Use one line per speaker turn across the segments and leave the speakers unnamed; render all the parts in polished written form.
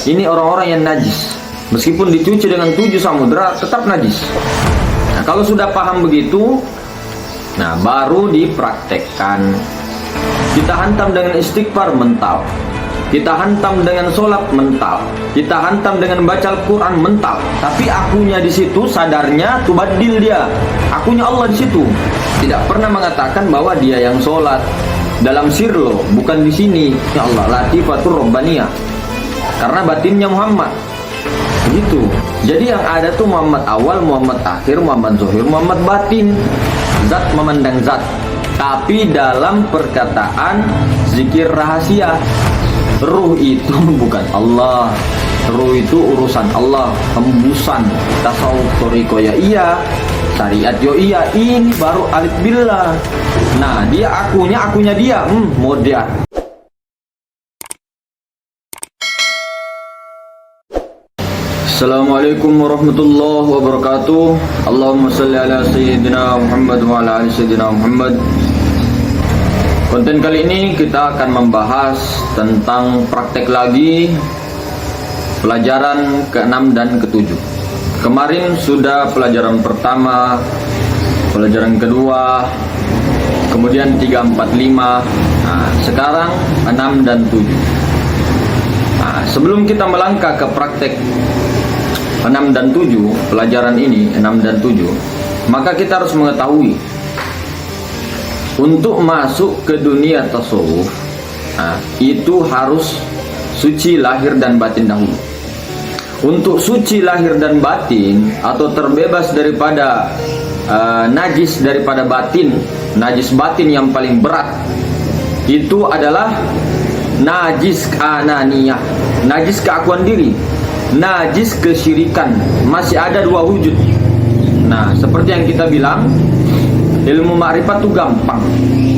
ini orang-orang yang najis. Meskipun dicuci dengan 7 samudra tetap najis. Nah, kalau sudah paham begitu, nah baru dipraktekkan. Kita hantam dengan istighfar mental, kita hantam dengan sholat mental, kita hantam dengan baca Al-Quran mental. Tapi akunya di situ, sadarnya tubadil dia. Akunya Allah di situ. Tidak pernah mengatakan bahwa dia yang sholat. Dalam sirlo, bukan di sini. Ya Allah, latifatur robbaniyah. Karena batinnya Muhammad. Begitu. Jadi yang ada tuh Muhammad awal, Muhammad akhir, Muhammad zohir, Muhammad batin. Zat memandang zat. Tapi dalam perkataan zikir rahasia, ruh itu bukan Allah. Ruh itu urusan Allah, hembusan. Tasawuf toriko ya iya, syariat yo iya. Ini baru alif billah. Nah dia akunya dia, modern. Assalamualaikum warahmatullahi wabarakatuh. Allahumma salli ala sayyidina Muhammad wa ala ali sayyidina Muhammad. Konten kali ini kita akan membahas tentang praktek lagi pelajaran ke-6 dan ke-7. Kemarin sudah pelajaran pertama, pelajaran kedua, kemudian 3, 4, 5. Nah, sekarang 6 dan 7. Nah, sebelum kita melangkah ke praktek 6 dan 7, pelajaran ini 6 dan 7, maka kita harus mengetahui untuk masuk ke dunia tasawuf, itu harus suci lahir dan batin dahulu. Untuk suci lahir dan batin atau terbebas daripada najis daripada batin, najis batin yang paling berat itu adalah najis ananiyah, najis keakuan diri, najis kesyirikan. Masih ada 2 wujud. Nah, seperti yang kita bilang, ilmu makrifat itu gampang,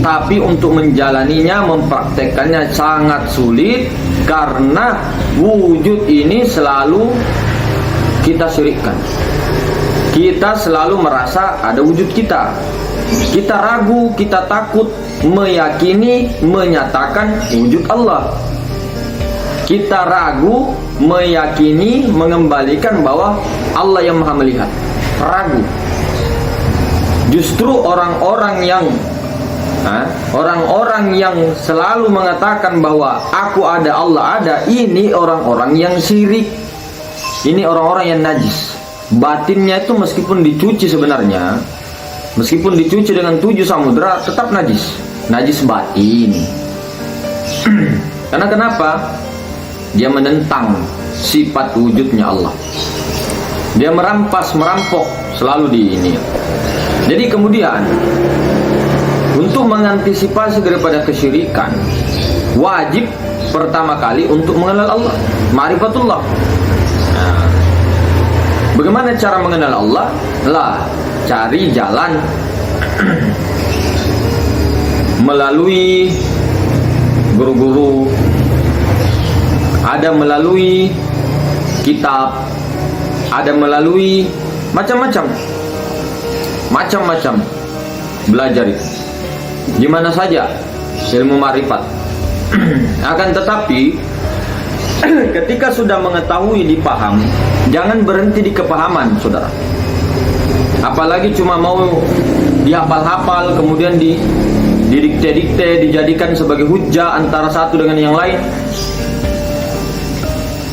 tapi untuk menjalaninya, mempraktekannya sangat sulit. Karena wujud ini selalu kita syirikkan. Kita selalu merasa ada wujud kita. Kita ragu, kita takut meyakini, menyatakan wujud Allah. Kita ragu meyakini, mengembalikan bahwa Allah yang maha melihat. Ragu. Justru orang-orang yang selalu mengatakan bahwa aku ada, Allah ada, ini orang-orang yang syirik. Ini orang-orang yang najis. Batinnya itu meskipun dicuci sebenarnya, meskipun dicuci dengan 7 samudra tetap najis. Najis batin. Karena kenapa? Dia menentang sifat wujudnya Allah. Dia merampok selalu di ini. Jadi kemudian untuk mengantisipasi daripada kesyirikan, wajib pertama kali untuk mengenal Allah, ma'rifatullah. Nah, bagaimana cara mengenal Allah? Cari jalan melalui guru-guru, ada melalui kitab, ada melalui macam-macam belajar itu. Di mana saja ilmu marifat. Akan tetapi ketika sudah mengetahui, dipaham, jangan berhenti di kepahaman, saudara. Apalagi cuma mau dihafal-hafal, kemudian didikte-dikte, dijadikan sebagai hujah antara satu dengan yang lain.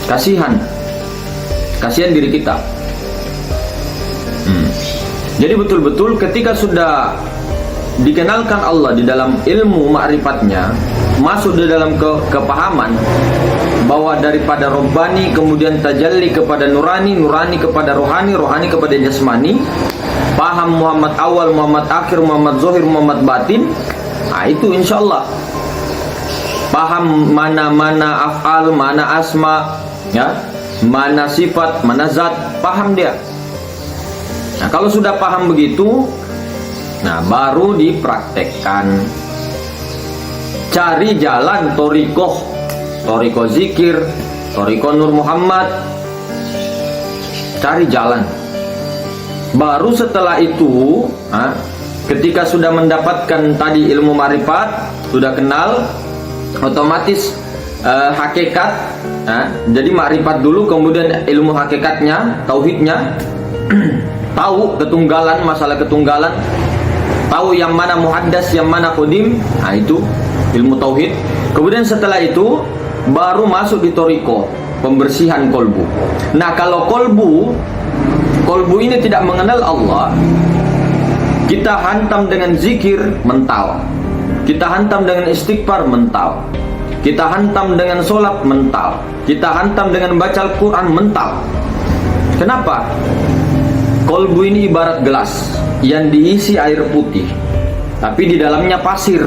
Kasihan diri kita. Jadi betul-betul ketika sudah dikenalkan Allah di dalam ilmu ma'rifatnya, masuk di dalam kepahaman bahwa daripada Rabbani kemudian tajalli kepada Nurani, Nurani kepada Rohani, Rohani kepada Jasmani, paham Muhammad awal, Muhammad akhir, Muhammad zohir, Muhammad batin. Nah itu insya Allah paham mana-mana af'al, mana asma, ya, mana sifat, mana zat, paham dia. Nah kalau sudah paham begitu, nah baru dipraktekkan. Cari jalan torikoh zikir, torikoh Nur Muhammad. Cari jalan. Baru setelah itu, ketika sudah mendapatkan tadi ilmu marifat, sudah kenal, otomatis hakikat Jadi makrifat dulu, kemudian ilmu hakikatnya, tauhidnya, tahu ketunggalan, masalah ketunggalan, tahu yang mana muhaddas, yang mana qadim. Nah, itu ilmu tauhid. Kemudian setelah itu baru masuk di toriko, pembersihan kolbu. Nah, kalau kolbu ini tidak mengenal Allah, kita hantam dengan zikir, mental. Kita hantam dengan istighfar, mental. Kita hantam dengan sholat, mental. Kita hantam dengan baca Al-Quran, mental. Kenapa? Kolbu ini ibarat gelas yang diisi air putih, tapi di dalamnya pasir.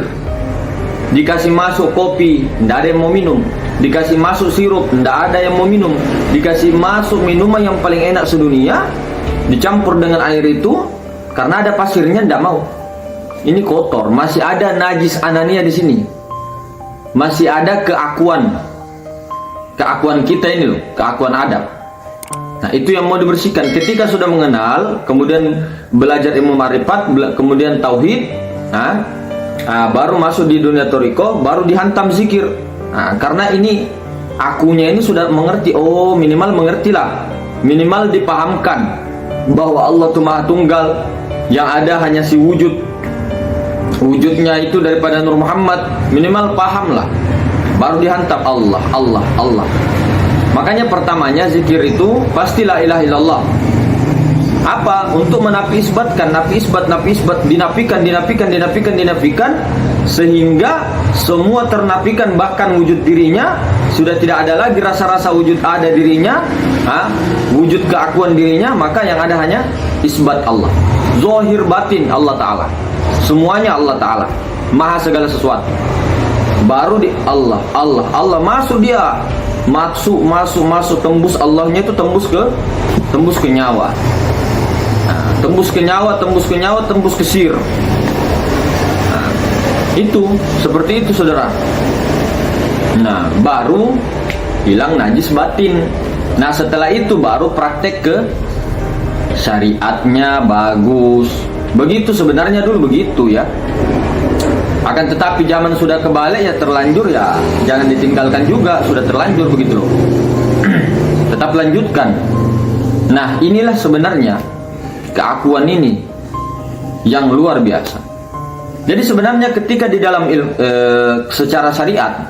Dikasih masuk kopi, tidak ada yang mau minum. Dikasih masuk sirup, tidak ada yang mau minum. Dikasih masuk minuman yang paling enak sedunia, dicampur dengan air itu, karena ada pasirnya, tidak mau. Ini kotor, masih ada najis anania di sini, masih ada keakuan kita ini loh, keakuan adab. Nah, itu yang mau dibersihkan. Ketika sudah mengenal, kemudian belajar ilmu ma'rifat, kemudian tauhid, baru masuk di dunia toriko, baru dihantam zikir. Karena ini akunya ini sudah mengerti. Oh, minimal mengertilah, minimal dipahamkan bahwa Allah itu Maha Tunggal, yang ada hanya si wujudnya itu daripada Nur Muhammad. Minimal pahamlah, baru dihantam Allah, Allah, Allah. Makanya pertamanya zikir itu pasti la ilaha illallah. Apa? Untuk menafi isbatkan, nafi isbat, dinafikan, sehingga semua ternafikan, bahkan wujud dirinya sudah tidak ada lagi rasa-rasa wujud ada dirinya, wujud keakuan dirinya, maka yang ada hanya isbat Allah. Zahir batin Allah Ta'ala, semuanya Allah Ta'ala, maha segala sesuatu. Baru di Allah, Allah, Allah, masuk dia, masuk, tembus Allahnya itu tembus ke nyawa. Tembus ke nyawa, tembus ke sir. Itu seperti itu, saudara. Nah, baru hilang najis batin. Nah, setelah itu baru praktek ke syariatnya bagus. Begitu sebenarnya dulu, begitu ya. Akan tetapi zaman sudah kebalik, ya terlanjur, ya jangan ditinggalkan juga. Sudah terlanjur begitu loh. Tetap lanjutkan. Nah, inilah sebenarnya keakuan ini yang luar biasa. Jadi sebenarnya ketika di dalam secara syariat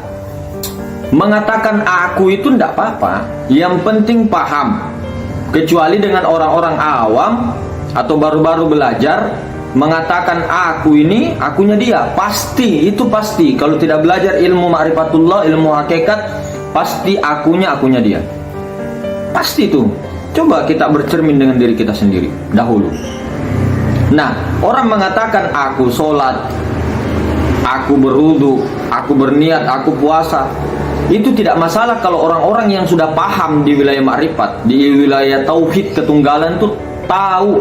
mengatakan aku itu tidak apa-apa, yang penting paham. Kecuali dengan orang-orang awam atau baru-baru belajar mengatakan aku ini, akunya dia, pasti itu pasti. Kalau tidak belajar ilmu ma'rifatullah, ilmu hakikat, pasti akunya dia. Pasti itu. Coba kita bercermin dengan diri kita sendiri dahulu. Nah, orang mengatakan aku sholat, aku berwudu, aku berniat, aku puasa, itu tidak masalah kalau orang-orang yang sudah paham di wilayah ma'rifat, di wilayah tauhid ketunggalan itu tahu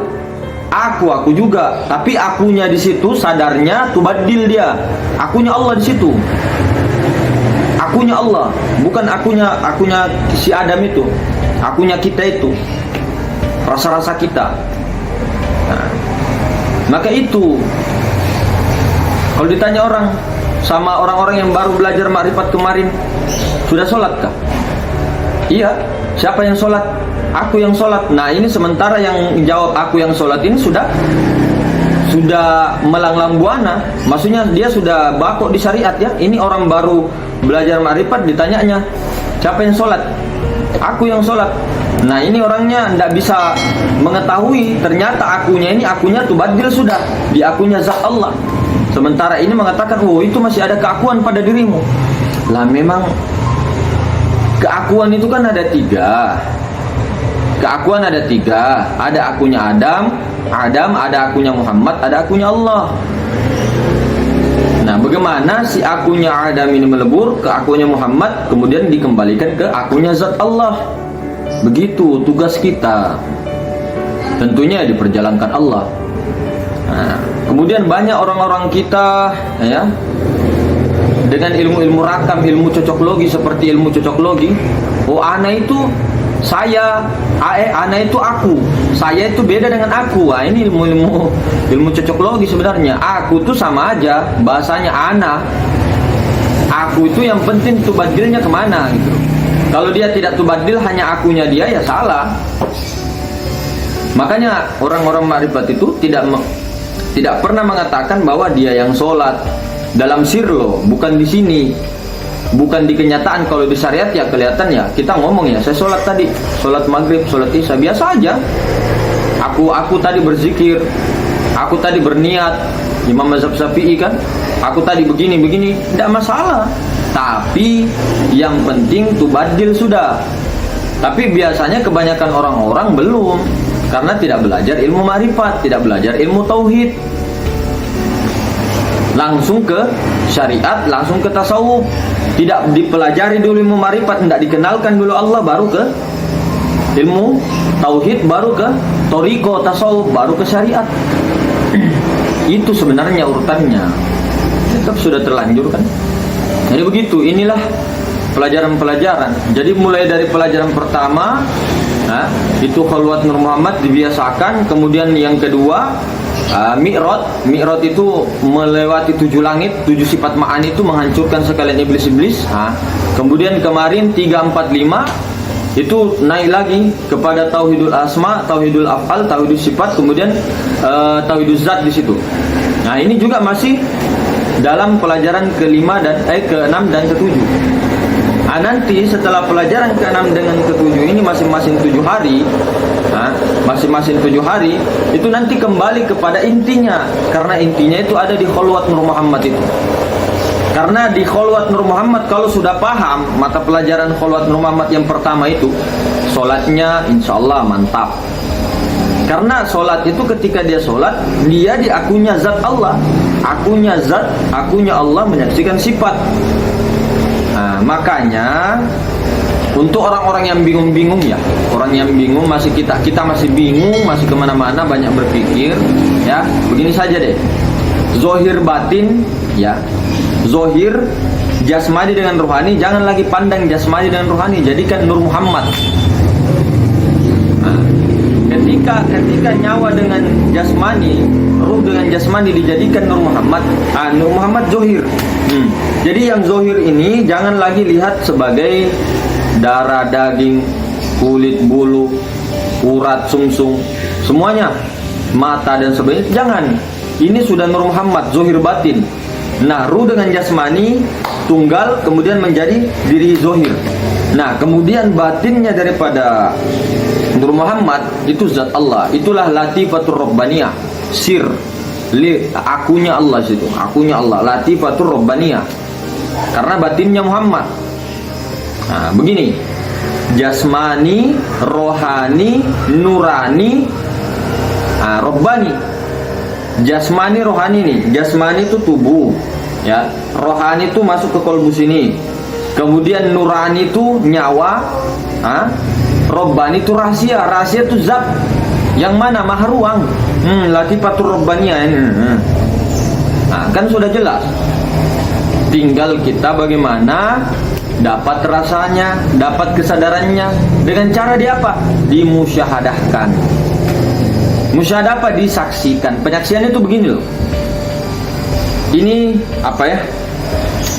aku juga, tapi akunya di situ sadarnya tubadil dia. Akunya Allah di situ. Akunya Allah, bukan akunya si Adam itu. Akunya kita itu, rasa-rasa kita. Nah, maka itu kalau ditanya orang sama orang-orang yang baru belajar makrifat kemarin, sudah sholat kah? Iya. Siapa yang sholat? Aku yang sholat. Nah, ini sementara yang jawab aku yang sholat ini sudah melanglang buana. Maksudnya dia sudah bakok di syariat ya. Ini orang baru belajar makrifat, ditanyanya siapa yang sholat? Aku yang sholat. Nah, ini orangnya tidak bisa mengetahui ternyata akunya tubadil sudah di akunya zat Allah. Sementara ini mengatakan, oh itu masih ada keakuan pada dirimu. Lah memang keakuan itu kan ada tiga. Keakuan ada tiga. Ada akunya Adam, ada akunya Muhammad, ada akunya Allah. Nah, bagaimana si akunya Adam ini melebur ke akunya Muhammad, kemudian dikembalikan ke akunya zat Allah. Begitu tugas kita. Tentunya diperjalankan Allah. Nah, kemudian banyak orang-orang kita ya dengan ilmu-ilmu rakam, ilmu cocoklogi seperti ilmu cocoklogi. Oh, ana itu saya, ana itu aku, saya itu beda dengan aku. Nah, ini ilmu cocoklogi sebenarnya. Aku itu sama aja, bahasanya ana. Aku itu yang penting tuh badilnya kemana gitu. Kalau dia tidak tubadil hanya akunya dia, ya salah. Makanya orang-orang makrifat itu tidak pernah mengatakan bahwa dia yang sholat dalam sir loh, bukan di sini, bukan di kenyataan. Kalau di syariat ya kelihatan ya, kita ngomong ya, saya sholat tadi, sholat maghrib, sholat isya, biasa aja. Aku tadi berzikir, aku tadi berniat, Imam mazhab Syafi'i kan, aku tadi begini, tidak masalah. Tapi yang penting tubadil sudah. Tapi biasanya kebanyakan orang-orang belum, karena tidak belajar ilmu ma'rifat, tidak belajar ilmu tauhid. Langsung ke syariat, langsung ke tasawuf. Tidak dipelajari dulu ilmu ma'rifat, tidak dikenalkan dulu Allah, baru ke ilmu tauhid, baru ke thariqah tasawuf, baru ke syariat. Itu sebenarnya urutannya. Tetap sudah terlanjur kan. Jadi begitu, inilah pelajaran-pelajaran. Jadi mulai dari pelajaran pertama, itu khalwat Nur Muhammad dibiasakan. Kemudian yang kedua, Mi'raj itu melewati 7 langit, 7 sifat ma'ani itu menghancurkan sekalian iblis-iblis. Kemudian kemarin 3, 4, 5 itu naik lagi kepada tauhidul asma, tauhidul af'al, tauhidul sifat, kemudian tauhidul zat di situ. Nah, ini juga masih dalam pelajaran ke-6 dan ke-7. Nanti setelah pelajaran ke-6 dengan ke-7 ini masing-masing 7 hari, masing-masing 7 hari itu nanti kembali kepada intinya, karena intinya itu ada di khalwat Nur Muhammad itu. Karena di khalwat Nur Muhammad kalau sudah paham mata pelajaran khalwat Nur Muhammad yang pertama itu, sholatnya insya Allah mantap. Karena sholat itu ketika dia sholat, dia diakunya zat Allah, akunya zat, akunya Allah menyaksikan sifat. Nah, makanya untuk orang-orang yang bingung-bingung ya, orang yang bingung masih kita masih bingung, masih kemana-mana banyak berpikir ya. Begini saja deh, zohir batin ya, zohir jasmani dengan rohani, jangan lagi pandang jasmani dengan rohani, jadikan Nur Muhammad. Ketika nyawa dengan jasmani, ruh dengan jasmani dijadikan Nur Muhammad, Nur Muhammad zohir. Jadi yang zohir ini jangan lagi lihat sebagai darah, daging, kulit, bulu, urat, sumsum, semuanya, mata dan sebagainya. Jangan. Ini sudah Nur Muhammad zohir batin. Nah, ruh dengan jasmani tunggal, kemudian menjadi diri zohir. Nah, kemudian batinnya daripada Nur Muhammad itu zat Allah. Itulah latifatur rabbaniyah, sir, akunya Allah situ, akunya Allah, latifatur rabbaniyah. Karena batinnya Muhammad. Nah, begini, jasmani, rohani, nurani, rabbani. Jasmani, rohani nih. Jasmani itu tubuh, ya. Rohani itu masuk ke kolbu sini. Kemudian nurani itu nyawa, Rabbani itu rahasia, rahasia itu zat. Yang mana? Maha ruang. Latifatur rabbaniyah. Nah, kan sudah jelas. Tinggal kita bagaimana dapat rasanya, dapat kesadarannya. Dengan cara dia apa? Dimusyahadahkan. Musyahadah apa? Disaksikan. Penyaksian itu begini loh. Ini apa ya?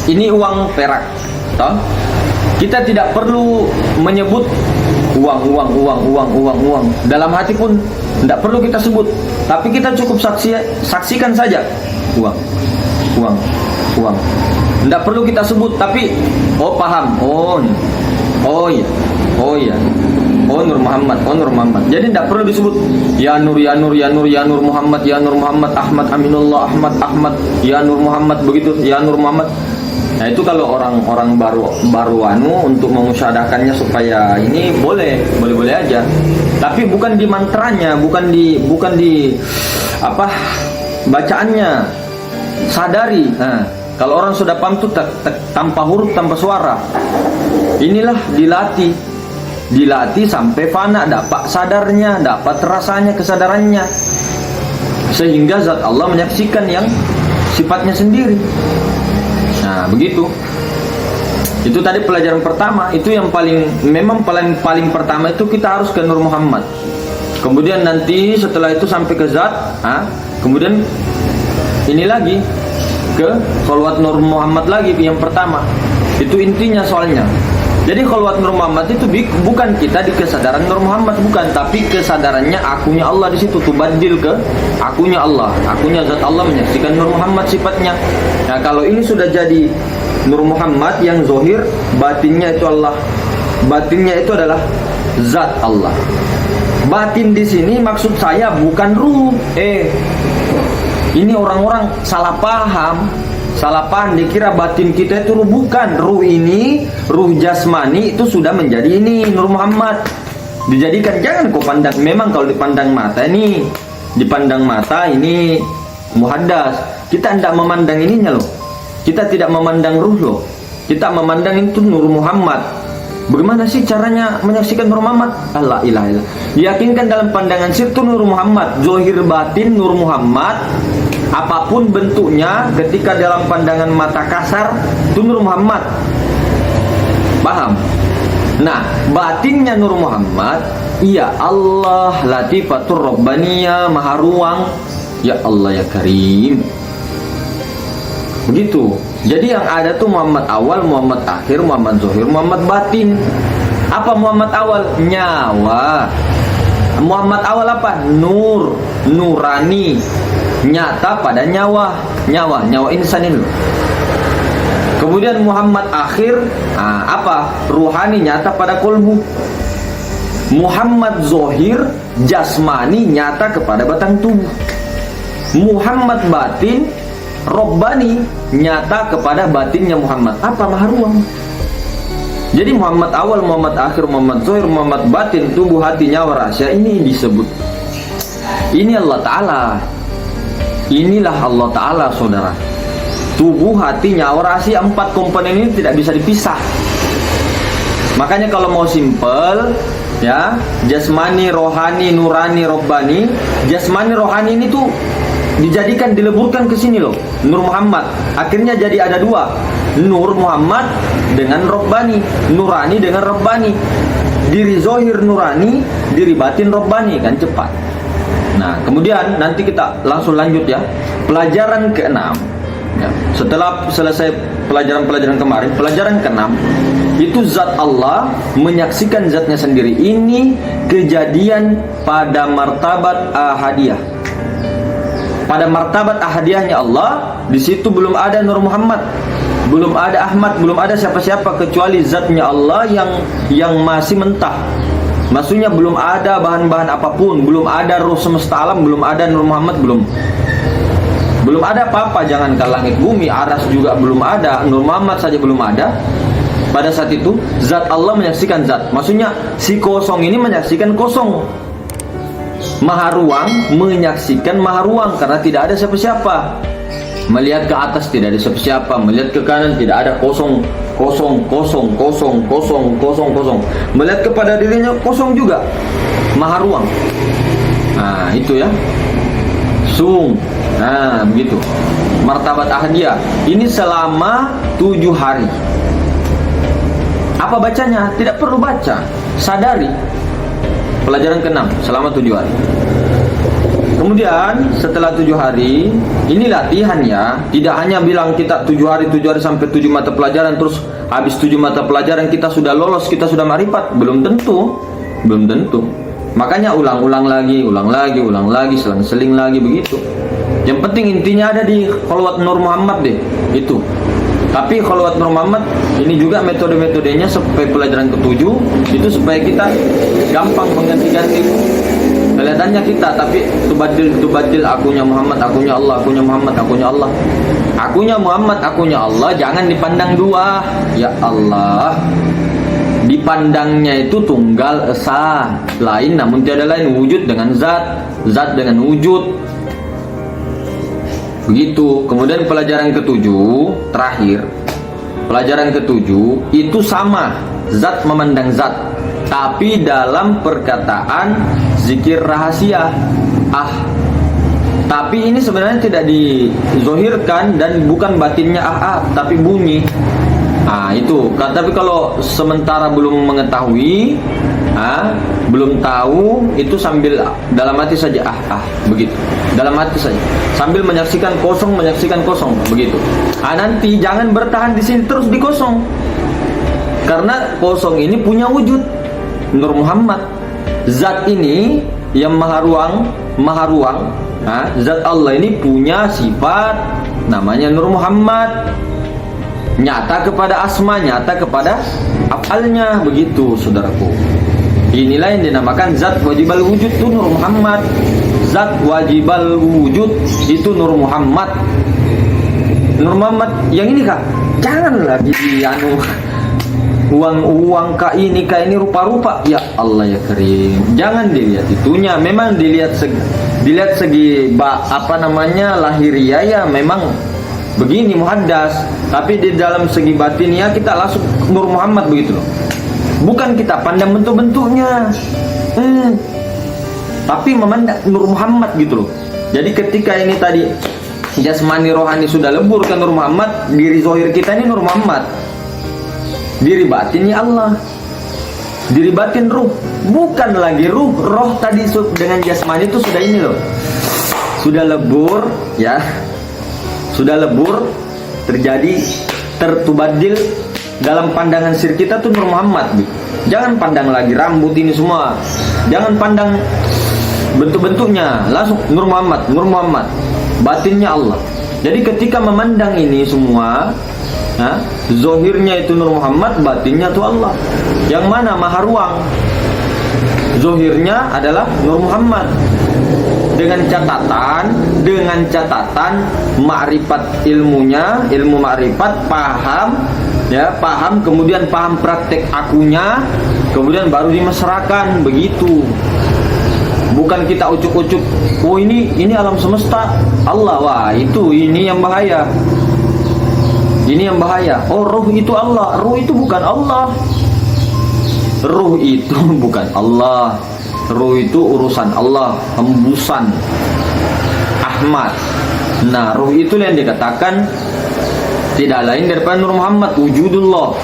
Ini uang perak. Toh? Kita tidak perlu menyebut uang. Dalam hati pun tidak perlu kita sebut. Tapi kita cukup saksikan saja. Uang. Tidak perlu kita sebut, tapi paham. Oh iya. Oh Nur Muhammad. Jadi tidak perlu disebut ya Nur Muhammad, ya Nur Muhammad, Ahmad Aminullah, Ahmad, ya Nur Muhammad, begitu, ya Nur Muhammad. Nah, itu kalau orang-orang baru untuk mengusyadahkannya supaya ini boleh aja. Tapi bukan di mantranya, bukan di apa bacaannya. Sadari. Nah, kalau orang sudah paham tuh tanpa huruf, tanpa suara. Inilah dilatih sampai fana, dapat sadarnya, dapat rasanya, kesadarannya, sehingga zat Allah menyaksikan yang sifatnya sendiri. Nah, begitu. Itu tadi pelajaran pertama. Itu yang paling pertama itu kita harus ke Nur Muhammad. Kemudian nanti setelah itu sampai ke zat, kemudian ini lagi ke khalwat Nur Muhammad lagi yang pertama. Itu intinya soalnya. Jadi khalwat Nur Muhammad itu bukan kita di kesadaran Nur Muhammad, bukan, tapi kesadarannya akunya Allah di situ, tubadil ke akunya Allah, akunya zat Allah menyaksikan Nur Muhammad sifatnya. Nah, kalau ini sudah jadi Nur Muhammad yang zohir, batinnya itu Allah, batinnya itu adalah zat Allah. Batin di sini maksud saya bukan ruh. Ini orang-orang salah paham. Salah paham, dikira batin kita itu ruh. Bukan, ruh ini, ruh jasmani itu sudah menjadi ini Nur Muhammad. Dijadikan, jangan kau pandang. Memang kalau dipandang mata ini, dipandang mata ini muhaddas. Kita tidak memandang ininya loh. Kita tidak memandang ruh loh. Kita memandang itu Nur Muhammad. Bagaimana sih caranya menyaksikan Nur Muhammad? Allah ilaha illallah. Yakinkan dalam pandangan sir itu Nur Muhammad, zohir batin Nur Muhammad. Apapun bentuknya, ketika dalam pandangan mata kasar itu Nur Muhammad. Paham? Nah, batinnya Nur Muhammad, iya Allah, Latifatur Rabbaniyah, Maha Ruang. Ya Allah ya Karim. Begitu. Jadi yang ada tuh Muhammad awal, Muhammad akhir, Muhammad zohir, Muhammad batin. Apa Muhammad awal? Nyawa. Muhammad awal apa? Nur, nurani, nyata pada nyawa, nyawa insan ini. Kemudian Muhammad akhir, apa? Ruhani, nyata pada kolbu. Muhammad zohir, jasmani, nyata kepada batang tubuh. Muhammad batin, Robbani, nyata kepada batinnya Muhammad. Apa? Maha Ruang. Jadi Muhammad awal, Muhammad akhir, Muhammad zohir, Muhammad batin, tubuh, hati, nyawa, rahasia, ini disebut. Ini Allah Ta'ala. Inilah Allah Ta'ala, saudara. Tubuh, hati, nyawa, rahasia, 4 komponen ini tidak bisa dipisah. Makanya kalau mau simple, ya, jasmani, rohani, nurani, robbani. Jasmani, rohani ini tuh dijadikan, dileburkan ke sini loh, Nur Muhammad. Akhirnya jadi ada 2, Nur Muhammad dengan Robbani, nurani dengan Robbani. Diri zohir nurani, diri batin Robbani, kan cepat. Nah, kemudian nanti kita langsung lanjut ya. Pelajaran ke-6 ya. Setelah selesai pelajaran-pelajaran kemarin, pelajaran ke-6 itu zat Allah menyaksikan zatnya sendiri. Ini kejadian pada martabat ahadiyah. Pada martabat ahadiyahnya Allah, di situ belum ada Nur Muhammad, belum ada Ahmad, belum ada siapa-siapa kecuali zatnya Allah yang masih mentah. Maksudnya belum ada bahan-bahan apapun, belum ada ruh semesta alam, belum ada Nur Muhammad, belum ada apa-apa. Jangankan langit bumi, aras juga belum ada, Nur Muhammad saja belum ada. Pada saat itu zat Allah menyaksikan zat. Maksudnya si kosong ini menyaksikan kosong. Maha Ruang menyaksikan Maha Ruang karena tidak ada siapa-siapa. Melihat ke atas tidak ada siapa-siapa, melihat ke kanan tidak ada, kosong, kosong, kosong, kosong, kosong, kosong, kosong. Melihat kepada dirinya kosong juga. Maha Ruang. Nah, itu ya. Nah, begitu. Martabat ahadiyah. Ini selama 7 hari. Apa bacanya? Tidak perlu baca. Sadari. Pelajaran ke-6 selama 7 hari. Kemudian setelah 7 hari, ini latihan ya. Tidak hanya bilang kita 7 hari sampai 7 mata pelajaran, terus habis 7 mata pelajaran kita sudah lolos, kita sudah marifat. Belum tentu. Makanya ulang lagi, selang-seling lagi begitu. Yang penting intinya ada di khalwat Nur Muhammad deh, itu. Tapi khalwat Nur Muhammad ini juga metode-metodenya supaya pelajaran ke-7 itu supaya kita gampang mengganti-ganti. Kelihatannya kita, tapi tubadil akunya Muhammad, akunya Allah, akunya Muhammad, akunya Allah. Akunya Muhammad, akunya Allah, jangan dipandang 2. Ya Allah. Dipandangnya itu tunggal esa, lain namun tiada lain, wujud dengan zat, zat dengan wujud. Begitu. Kemudian pelajaran ke-7 terakhir. Pelajaran ke-7 itu sama, zat memandang zat, tapi dalam perkataan zikir rahasia. Tapi ini sebenarnya tidak dizohirkan dan bukan batinnya tapi bunyi. Itu. Tapi kalau sementara belum mengetahui, belum tahu, itu sambil dalam hati saja begitu. Dalam hati saja. Sambil menyaksikan kosong, begitu. Nanti jangan bertahan di sini terus di kosong. Karena kosong ini punya wujud Nur Muhammad. Zat ini yang maha ruang, zat Allah ini punya sifat namanya Nur Muhammad, nyata kepada asma, nyata kepada afalnya, begitu saudaraku. Inilah yang dinamakan zat wajibal wujud itu Nur Muhammad. Zat wajibal wujud itu Nur Muhammad. Nur Muhammad yang ini kak, jangan lagi uang kak ini rupa-rupa. Ya Allah ya Karim, jangan dilihat itunya. Memang dilihat segi lahiriah ya memang begini muhaddas, tapi di dalam segi batinnya kita langsung Nur Muhammad begitu loh. Bukan kita pandang bentuk-bentuknya, tapi memandang Nur Muhammad gitu loh. Jadi ketika ini tadi jasmani rohani sudah lebur ke Nur Muhammad, diri zahir kita ini Nur Muhammad, diri batinnya Allah, diri batin ruh, bukan lagi roh tadi dengan jasmani itu sudah ini loh, sudah lebur ya, sudah lebur, terjadi tertubadil dalam pandangan sir kita tuh Nur Muhammad. Jangan pandang lagi rambut ini semua, jangan pandang bentuk-bentuknya, langsung Nur Muhammad, batinnya Allah. Jadi ketika memandang ini semua, zohirnya itu Nur Muhammad, batinnya itu Allah. Yang mana maha ruang, zohirnya adalah Nur Muhammad. Dengan catatan makrifat ilmunya, ilmu makrifat, paham, kemudian paham praktek akunya, kemudian baru dimasrahkan begitu. Bukan kita ucuk-ucuk, oh ini alam semesta Allah, wah ini yang bahaya. Ini yang bahaya. Oh, ruh itu Allah. Ruh itu bukan Allah. Ruh itu bukan Allah. Ruh itu urusan Allah, hembusan Ahmad. Nah, ruh itu yang dikatakan tidak lain daripada Nur Muhammad, wujudullah.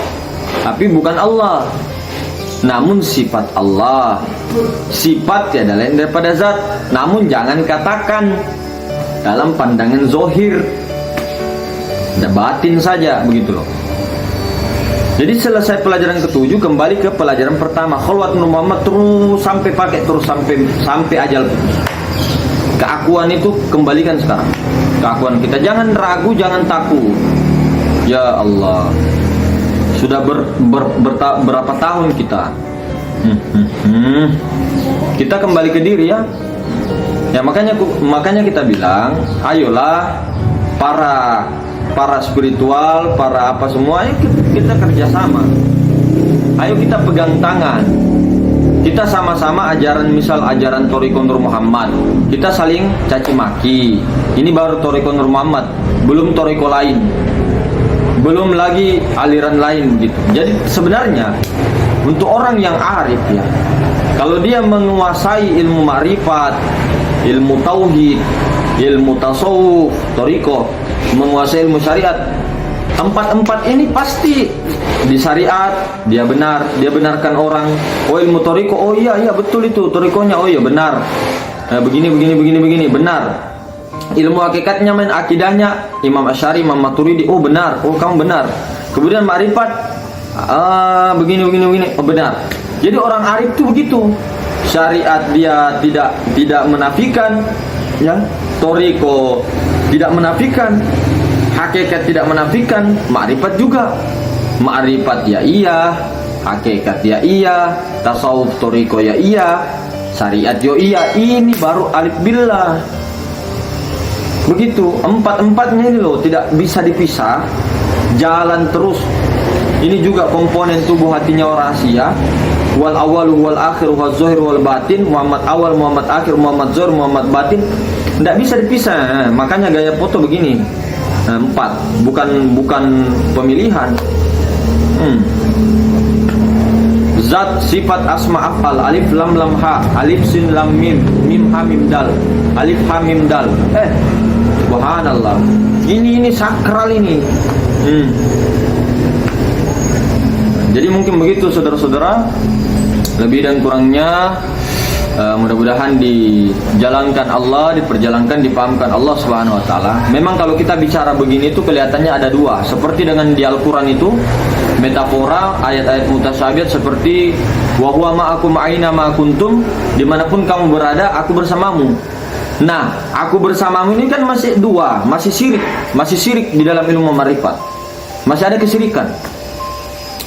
Tapi bukan Allah. Namun sifat Allah. Sifat tiada lain daripada zat. Namun jangan katakan dalam pandangan zohir, ada batin saja begitu loh. Jadi selesai pelajaran ke-7, kembali ke pelajaran pertama, khalwat Nur Muhammad terus sampai ajal putus. Keakuan itu kembalikan sekarang. Keakuan kita, jangan ragu, jangan takut. Ya Allah, sudah berapa tahun kita kita kembali ke diri ya. Ya makanya kita bilang, ayolah para spiritual, para apa semua, ayo kita kerjasama. Ayo kita pegang tangan. Kita sama-sama ajaran Thariqah Nur Muhammad. Kita saling caci maki. Ini baru Thariqah Nur Muhammad, belum Thariqah lain, belum lagi aliran lain gitu. Jadi sebenarnya untuk orang yang arif ya, kalau dia menguasai ilmu ma'rifat, ilmu tauhid, ilmu tasawuf, thariqah, menguasai ilmu syariat, empat ini pasti di syariat dia benar, dia benarkan orang. Oh, ilmu thariqah, oh iya betul itu thariqahnya, oh iya benar. Begini benar. Ilmu hakikatnya, akidahnya Imam Asy'ari, Imam Maturidi, oh benar, oh kamu benar. Kemudian ma'rifat, begini, oh benar. Jadi orang arif itu begitu. Syariat dia tidak menafikan, ya. Thariqah tidak menafikan, hakikat tidak menafikan, ma'rifat juga. Ma'rifat ya iya, hakikat ya iya, tasawuf thariqah ya iya, syariat yo iya. Ini baru alif billah. Begitu, empat-empatnya ini loh tidak bisa dipisah, jalan terus. Ini juga komponen tubuh hatinya orang Asia. Wal awalu wal akhiru wal zahir wal batin, Muhammad awal, Muhammad akhir, Muhammad zahir, Muhammad batin. Tidak bisa dipisah. Makanya gaya foto begini. 4, bukan pemilihan. Zat, sifat, asma, afal, alif lam lam ha, alif sin lam mim, mim ha mim dal, alif ha mim dal. Subhanallah. Ini sakral ini. Jadi mungkin begitu saudara-saudara. Lebih dan kurangnya mudah-mudahan dijalankan Allah, diperjalankan, dipahamkan Allah Subhanahu wa taala. Memang kalau kita bicara begini itu kelihatannya ada dua, seperti dengan di Al-Qur'an itu metafora ayat-ayat mutasyabihat seperti wa huwa ma'akum aina ma kuntum, dimanapun kamu berada aku bersamamu. Nah, aku bersamamu ini kan masih dua, masih syirik di dalam ilmu ma'rifat. Masih ada kesyirikan.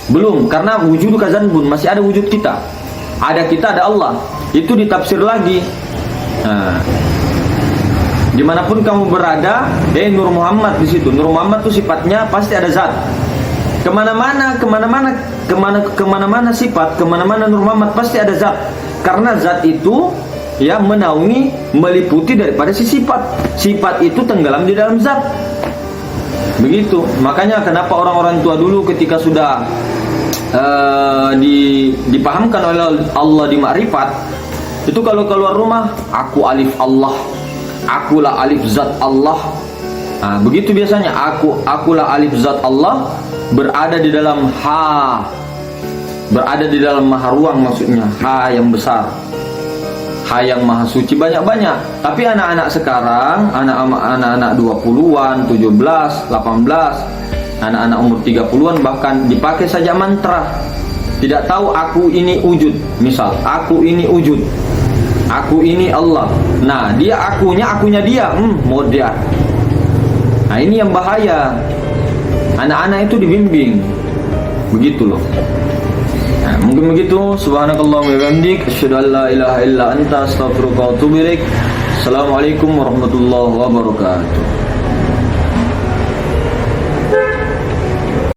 Belum, karena wujud kazan pun masih ada wujud kita. Ada kita, ada Allah. Itu ditafsir lagi. Nah, dimanapun kamu berada, Nur Muhammad di situ. Nur Muhammad itu sifatnya pasti ada zat. Kemana-mana sifat, kemana-mana Nur Muhammad pasti ada zat. Karena zat itu ya menaungi, meliputi daripada si sifat. Sifat itu tenggelam di dalam zat. Begitu. Makanya kenapa orang-orang tua dulu ketika sudah dipahamkan oleh Allah di makrifat, itu kalau keluar rumah, aku alif Allah, akulah alif zat Allah. Nah, begitu biasanya, akulah alif zat Allah, berada di dalam berada di dalam maha ruang, maksudnya ha yang besar, ha yang maha suci, banyak-banyak. Tapi anak-anak sekarang, anak-anak 20-an, 17, 18, anak-anak umur 30-an bahkan dipakai saja mantra. Tidak tahu aku ini wujud. Misal, aku ini wujud, aku ini Allah. Nah, dia akunya dia, modern. Nah, ini yang bahaya. Anak-anak itu dibimbing. Begitu loh. Nah, mungkin begitu. Subhanakallah wa bihamdik, asyhadu an la ilaha illa anta, astaghfiruka wa atubu ilaik. Assalamualaikum warahmatullahi wabarakatuh.